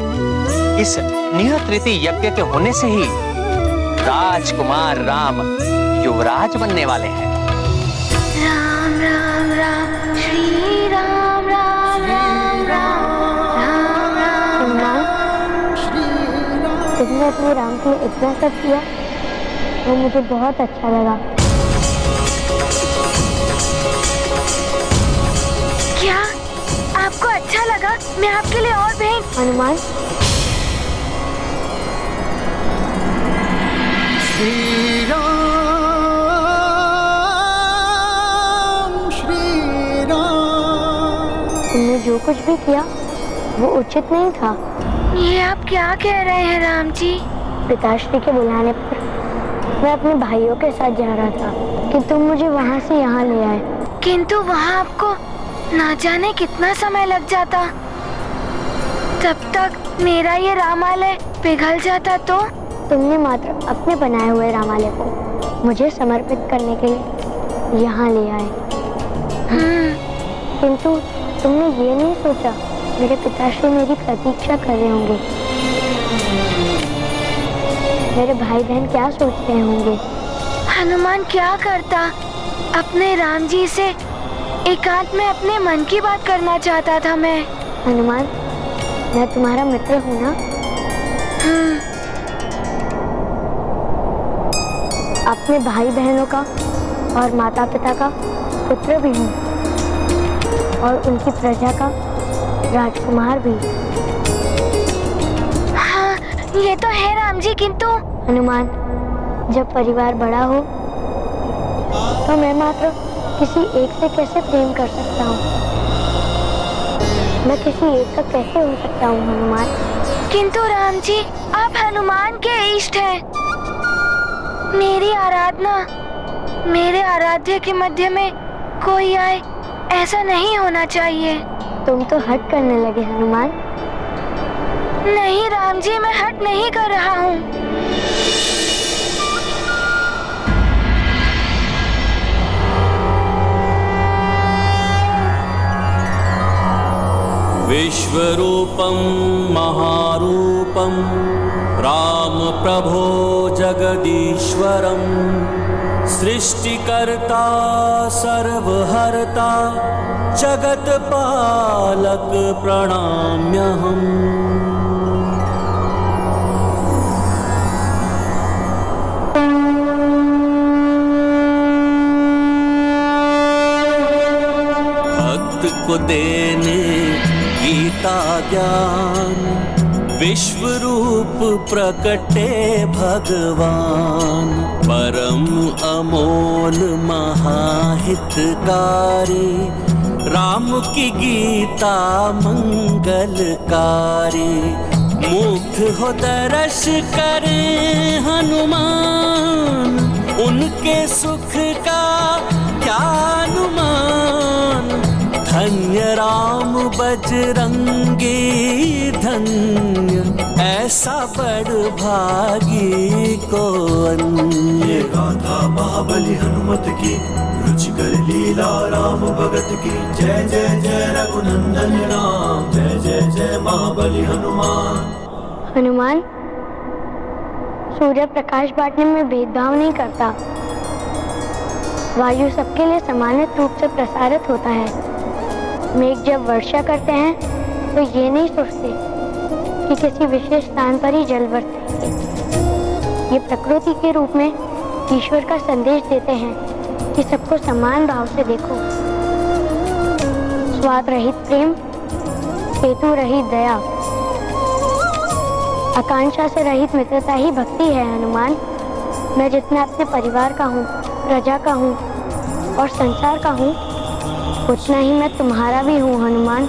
इस नियतृति यज्ञ के होने से ही राजकुमार राम युवराज बनने वाले हैं। राम राम राम श्री राम राम राम राम राम राम। तुमने अपने राम के लिए इतना सब किया, वो मुझे बहुत अच्छा लगा। क्या आपको अच्छा लगा? मैं आपके लिए और भेंट। हनुमान, श्री राम श्री राम। तुमने जो कुछ भी किया वो उचित नहीं था। ये आप क्या कह रहे हैं राम जी? पिताश्री के बुलाने पर मैं अपने भाइयों के साथ जा रहा था कि तुम मुझे वहाँ से यहाँ ले आए। किंतु वहाँ आपको ना जाने कितना समय लग जाता। तब तक मेरा ये रामालय पिघल जाता तो? तुमने मात्र अपने बनाए हुए रामालय को मुझे समर्पित करने के लिए यहाँ ले आए। किंतु तुमने ये नहीं सोचा मेरे पिताश्री मेरी प्रतीक्षा कर रहे होंगे, मेरे भाई बहन क्या सोच रहे होंगे। हनुमान क्या करता? अपने राम जी से एकांत में अपने मन की बात करना चाहता था मैं। हनुमान, मैं तुम्हारा मित्र हूँ ना? अपने भाई बहनों का और माता पिता का पुत्र भी हूँ और उनकी प्रजा का राजकुमार भी। हाँ, ये तो है राम जी, किंतु हनुमान, जब परिवार बड़ा हो तो मैं मात्र किसी एक से कैसे प्रेम कर सकता हूँ? मैं किसी एक का कैसे हो सकता हूँ हनुमान? किंतु राम जी, आप हनुमान के इष्ट हैं। मेरी आराधना, मेरे आराध्य के मध्य में कोई आए, ऐसा नहीं होना चाहिए। तुम तो हट करने लगे हनुमान। नहीं राम जी, मैं हट नहीं कर रहा हूँ। विश्वरूपं महारूपं राम प्रभो जगदीश्वरं सृष्टिकर्ता सर्वहर्ता जगत पालक प्रणाम्यहम्। भक्त को देने गीता ज्ञान विश्व रूप प्रकटे भगवान। परम अमोल महाहितकारी राम की गीता मंगलकारी। मुग्ध हो दर्श करे हनुमान उनके सुख का क्या अनुमान। धन्य राम बजरंगी धन्य ऐसा बड़ भागी कौन। ये गाथा महाबली हनुमत की रुचिकर लीला राम भगत की। जय जय जय रघुनंदन राम जय जय जय महाबली हनुमान। हनुमान, सूर्य प्रकाश बांटने में भेदभाव नहीं करता। वायु सबके लिए समान रूप से प्रसारित होता है। मेघ जब वर्षा करते हैं तो ये नहीं सोचते कि किसी विशेष स्थान पर ही जल बरसेंगे। ये प्रकृति के रूप में ईश्वर का संदेश देते हैं कि सबको समान भाव से देखो। स्वार्थ रहित प्रेम, हेतु रहित दया, आकांक्षा से रहित मित्रता ही भक्ति है। हनुमान, मैं जितना अपने परिवार का हूँ, प्रजा का हूँ और संसार का हूँ, उतना ही मैं तुम्हारा भी हूँ। हनुमान,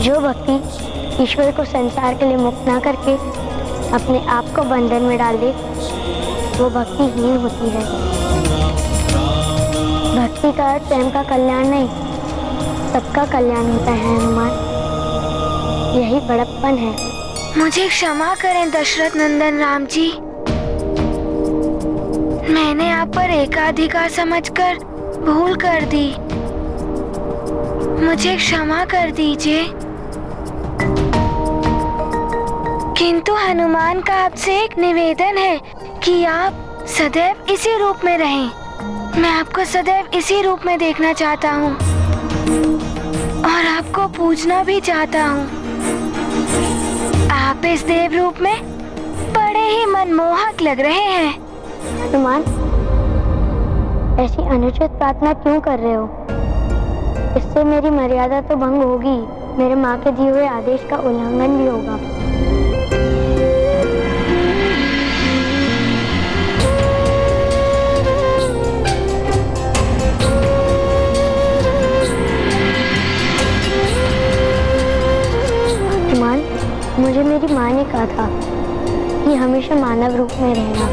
जो भक्ति ईश्वर को संसार के लिए मुक्त ना करके अपने आप को बंधन में डाल दे, वो भक्तिहीन होती है। भक्ति का अर्थ स्वयं का कल्याण नहीं, सबका कल्याण होता है। हनुमान, यही बड़प्पन है। मुझे क्षमा करें दशरथ नंदन राम जी। मैंने आप पर एकाधिकार समझकर भूल कर दी। मुझे क्षमा कर दीजिए। किंतु हनुमान का आपसे एक निवेदन है कि आप सदैव इसी रूप में रहें। मैं आपको सदैव इसी रूप में देखना चाहता हूँ और आपको पूजना भी चाहता हूँ। आप इस देव रूप में बड़े ही मनमोहक लग रहे हैं। हनुमान, ऐसी अनुचित प्रार्थना क्यों कर रहे हो? इससे मेरी मर्यादा तो भंग होगी, मेरे माँ के दिए हुए आदेश का उल्लंघन भी होगा। हनुमान, मुझे मेरी माँ ने कहा था कि हमेशा मानव रूप में रहना।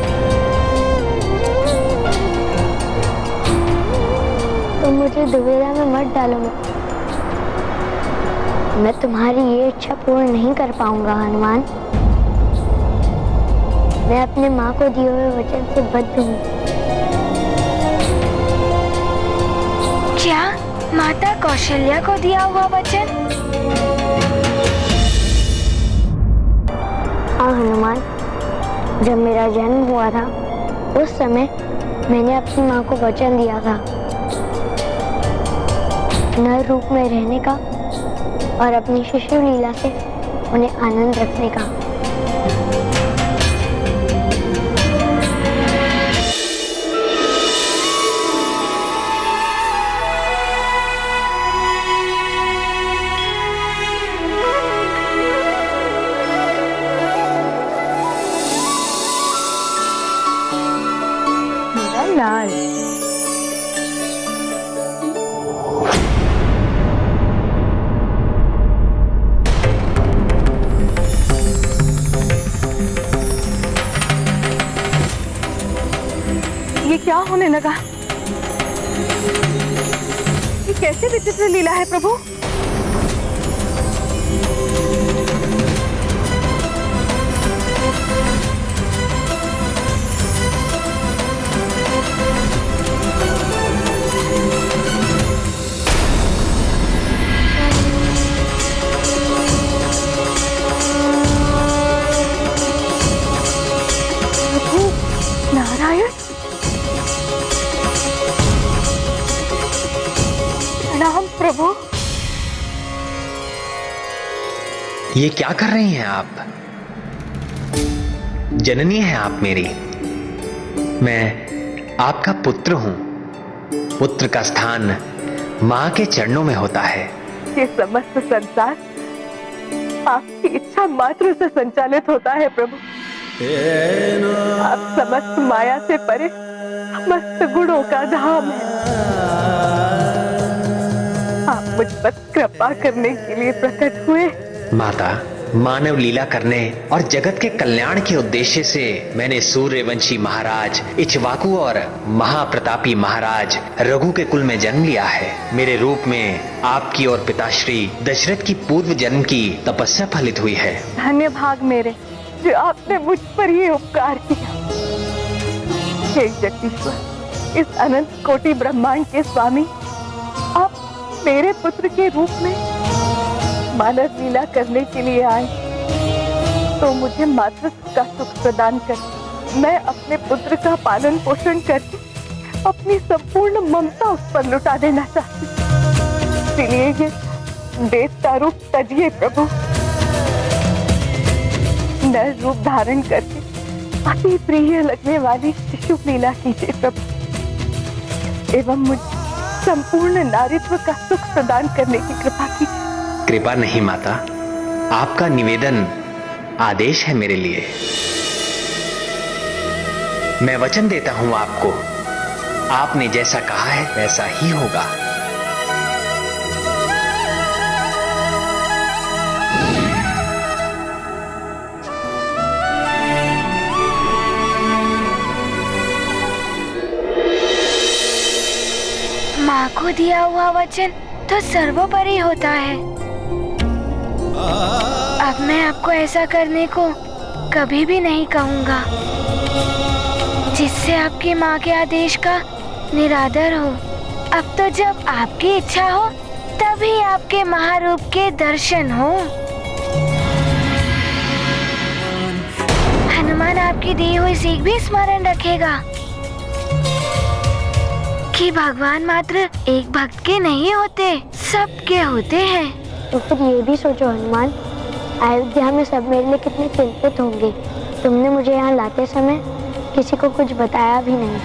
तो मुझे दुविधा में मत डालो। मैं तुम्हारी ये इच्छा पूर्ण नहीं कर पाऊंगा। हनुमान, मैं अपने माँ को दिए हुए वचन से बद्ध हूँ। क्या माता कौशल्या को दिया हुआ वचन? हाँ हनुमान, जब मेरा जन्म हुआ था उस समय मैंने अपनी माँ को वचन दिया था नर रूप में रहने का और अपनी शिशु लीला से उन्हें आनंद रखने का। लाल, ये क्या होने लगा? ये कैसी विचित्र लीला है प्रभु? नारायण, प्रणाम प्रभु। ये क्या कर रही हैं आप? जननी है आप मेरी। मैं आपका पुत्र हूं। पुत्र का स्थान मां के चरणों में होता है। ये समस्त संसार आपकी इच्छा मात्र से संचालित होता है प्रभु। आप समस्त माया से परे समस्त गुणों का धाम है। आप मुझ पर कृपा करने के लिए प्रकट हुए। माता, मानव लीला करने और जगत के कल्याण के उद्देश्य से मैंने सूर्यवंशी महाराज इक्ष्वाकु और महाप्रतापी महाराज रघु के कुल में जन्म लिया है। मेरे रूप में आपकी और पिताश्री दशरथ की पूर्व जन्म की तपस्या फलित हुई है। धन्य भाग मेरे जो आपने मुझ पर ये उपकार किया। हे जगदीश्वर, इस अनंत कोटि ब्रह्मांड के स्वामी, आप मेरे पुत्र के रूप में मानव लीला करने के लिए आए तो मुझे मातृत्व का सुख प्रदान कर मैं अपने पुत्र का पालन पोषण करके अपनी संपूर्ण ममता उस पर लुटा देना चाहती। इसलिए ये देवता रूप तजिए प्रभु। नर रूप धारण करके अति प्रिय लगने वाली शिशु लीला कीजिए प्रभु, एवं मुझे संपूर्ण नारीत्व का सुख प्रदान करने की कृपा कीजिए। कृपा नहीं माता, आपका निवेदन आदेश है मेरे लिए। मैं वचन देता हूं आपको, आपने जैसा कहा है वैसा ही होगा। माँ को दिया हुआ वचन तो सर्वोपरि होता है। अब मैं आपको ऐसा करने को कभी भी नहीं कहूँगा जिससे आपकी माँ के आदेश का निरादर हो। अब तो जब आपकी इच्छा हो तभी आपके महारूप के दर्शन हो। हनुमान आपकी दी हुई सीख भी स्मरण रखेगा कि भगवान मात्र एक भक्त के नहीं होते, सबके होते हैं। तो फिर ये भी सोचो हनुमान, अयोध्या में सब मेरे लिए कितने चिंतित होंगे। तुमने मुझे यहाँ लाते समय किसी को कुछ बताया भी नहीं।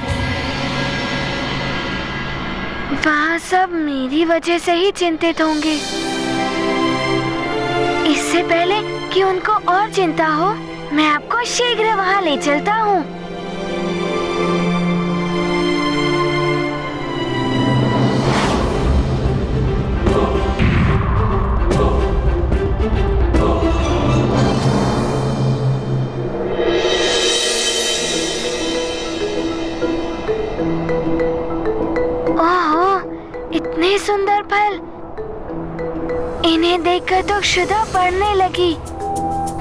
वहाँ सब मेरी वजह से ही चिंतित होंगे। इससे पहले कि उनको और चिंता हो, मैं आपको शीघ्र वहाँ ले चलता हूँ। इतने सुंदर फल, इन्हें देखकर तो क्षुधा पड़ने लगी,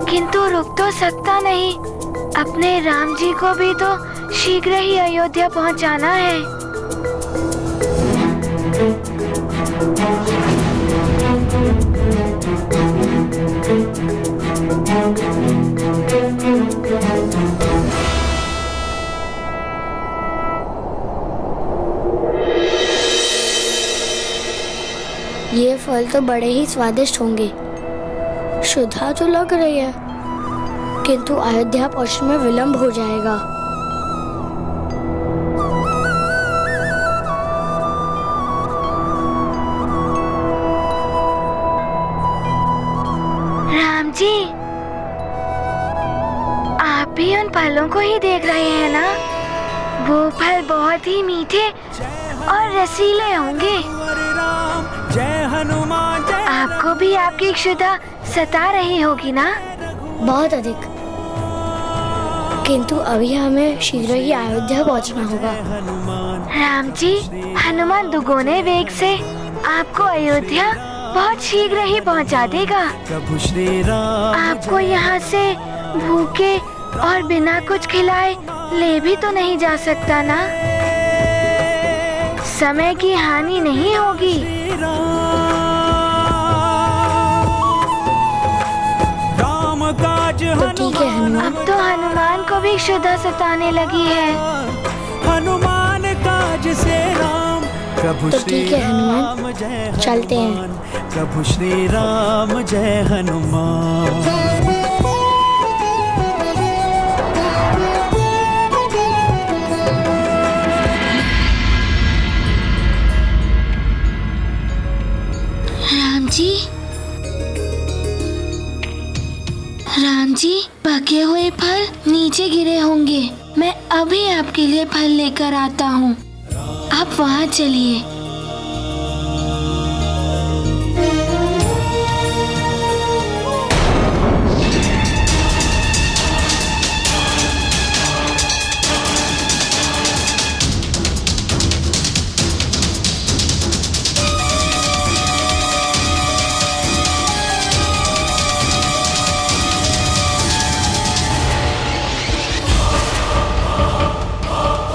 किंतु रुक तो सकता नहीं। अपने राम जी को भी तो शीघ्र ही अयोध्या पहुंचाना है। ये फल तो बड़े ही स्वादिष्ट होंगे। क्षुधा तो लग रही है, किंतु अयोध्या पहुंचने में विलंब हो जाएगा। राम जी, आप भी उन फलों को ही देख रहे हैं ना? वो फल बहुत ही मीठे और रसीले होंगे। आपको भी आपकी क्षुधा सता रही होगी ना? बहुत अधिक, किंतु अभी हमें शीघ्र ही अयोध्या पहुंचना होगा। राम जी, हनुमान दुगुने वेग से आपको अयोध्या बहुत शीघ्र ही पहुंचा देगा। आपको यहाँ से भूखे और बिना कुछ खिलाए ले भी तो नहीं जा सकता ना? समय की हानि नहीं होगी। राम काज तो ठीक है हनुमान। अब तो हनुमान को भी क्षुधा सताने लगी है। हनुमान काज से राम, प्रभु तो श्री ठीक है राम हनुमान, जय चलते हैं। हनुमान, प्रभु श्री राम जय हनुमान। राम जी, पके हुए फल नीचे गिरे होंगे। मैं अभी आपके लिए फल लेकर आता हूँ। आप वहाँ चलिए।